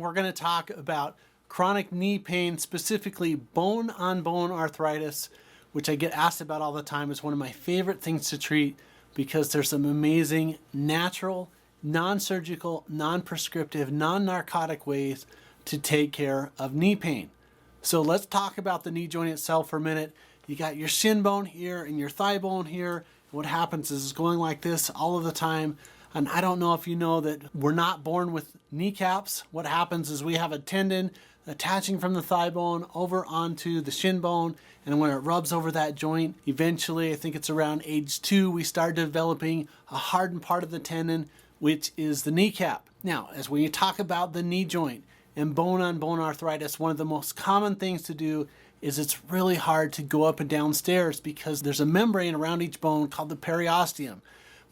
We're going to talk about chronic knee pain, specifically bone-on-bone arthritis, which I get asked about all the time. It's one of my favorite things to treat because there's some amazing natural, non-surgical, non-prescriptive, non-narcotic ways to take care of knee pain. So let's talk about the knee joint itself for a minute. You got your shin bone here and your thigh bone here. What happens is it's going like this all of the time. And I don't know if you know that we're not born with kneecaps. What happens is we have a tendon attaching from the thigh bone over onto the shin bone. And when it rubs over that joint, eventually, I think it's around age 2, we start developing a hardened part of the tendon, which is the kneecap. Now, as when you talk about the knee joint and bone-on-bone arthritis, one of the most common things to do is it's really hard to go up and down stairs because there's a membrane around each bone called the periosteum.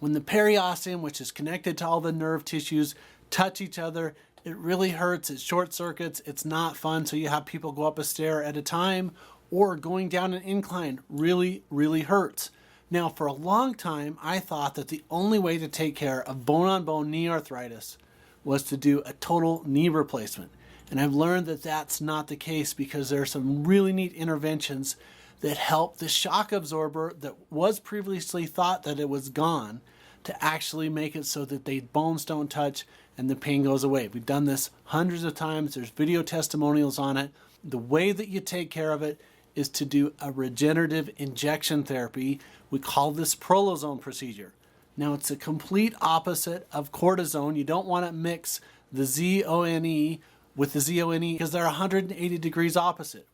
When the periosteum, which is connected to all the nerve tissues, touch each other, it really hurts, it short circuits, it's not fun. So you have people go up a stair at a time, or going down an incline really, really hurts. Now, for a long time, I thought that the only way to take care of bone-on-bone knee arthritis was to do a total knee replacement. And I've learned that that's not the case because there are some really neat interventions that help the shock absorber that was previously thought that it was gone to actually make it so that the bones don't touch and the pain goes away. We've done this hundreds of times. There's video testimonials on it. The way that you take care of it is to do a regenerative injection therapy. We call this Prolozone procedure. Now, it's a complete opposite of cortisone. You don't want to mix the ZONE with the ZONE because they're 180 degrees opposite.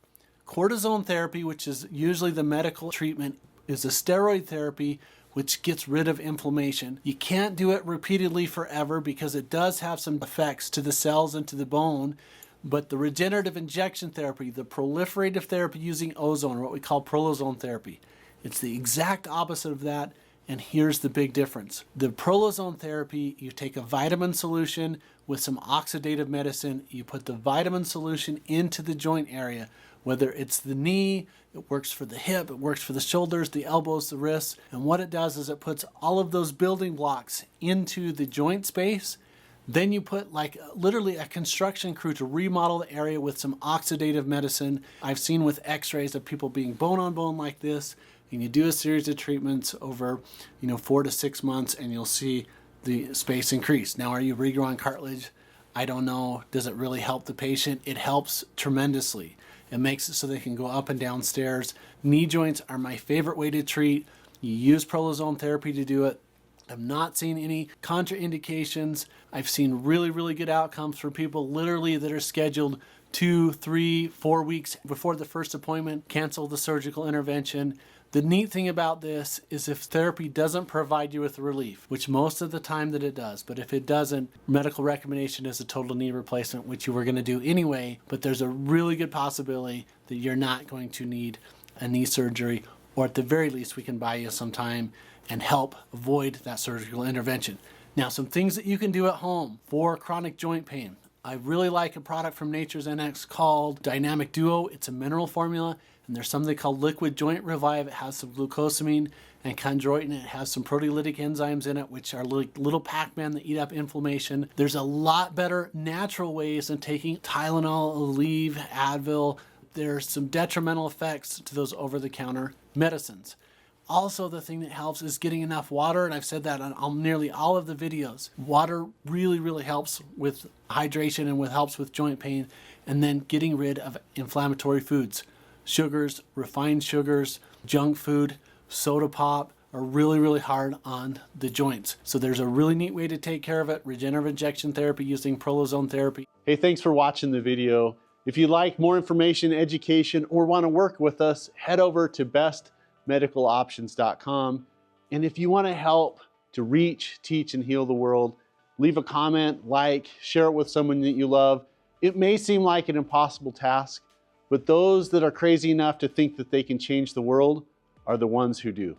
Cortisone therapy, which is usually the medical treatment, is a steroid therapy which gets rid of inflammation. You can't do it repeatedly forever because it does have some effects to the cells and to the bone. But the regenerative injection therapy, the proliferative therapy using ozone, or what we call Prolozone therapy, it's the exact opposite of that. And here's the big difference. The Prolozone therapy, you take a vitamin solution with some oxidative medicine, you put the vitamin solution into the joint area, whether it's the knee, it works for the hip, it works for the shoulders, the elbows, the wrists. And what it does is it puts all of those building blocks into the joint space. Then you put like literally a construction crew to remodel the area with some oxidative medicine. I've seen with x-rays of people being bone on bone like this, and you do a series of treatments over 4 to 6 months and you'll see the space increase. Now, are you regrowing cartilage? I don't know. Does it really help the patient? It helps tremendously. It makes it so they can go up and down stairs. Knee joints are my favorite way to treat. You use Prolozone therapy to do it. I've not seen any contraindications. I've seen really, really good outcomes for people literally that are scheduled 2, 3, 4 weeks before the first appointment, cancel the surgical intervention. The neat thing about this is if therapy doesn't provide you with relief, which most of the time that it does, but if it doesn't, medical recommendation is a total knee replacement, which you were going to do anyway, but there's a really good possibility that you're not going to need a knee surgery, or at the very least, we can buy you some time and help avoid that surgical intervention. Now, some things that you can do at home for chronic joint pain. I really like a product from Nature's NX called Dynamic Duo. It's a mineral formula, and there's something called Liquid Joint Revive. It has some glucosamine and chondroitin. It has some proteolytic enzymes in it, which are like little Pac-Man that eat up inflammation. There's a lot better natural ways than taking Tylenol, Aleve, Advil. There's some detrimental effects to those over-the-counter medicines. Also, the thing that helps is getting enough water, and I've said that on nearly all of the videos. Water really, really helps with hydration and helps with joint pain, and then getting rid of inflammatory foods. Sugars, refined sugars, junk food, soda pop are really, really hard on the joints. So there's a really neat way to take care of it, regenerative injection therapy using Prolozone therapy. Hey, thanks for watching the video. If you'd like more information, education, or want to work with us, head over to bestmedicaloptions.com. And if you want to help to reach, teach, and heal the world, leave a comment, like, share it with someone that you love. It may seem like an impossible task, but those that are crazy enough to think that they can change the world are the ones who do.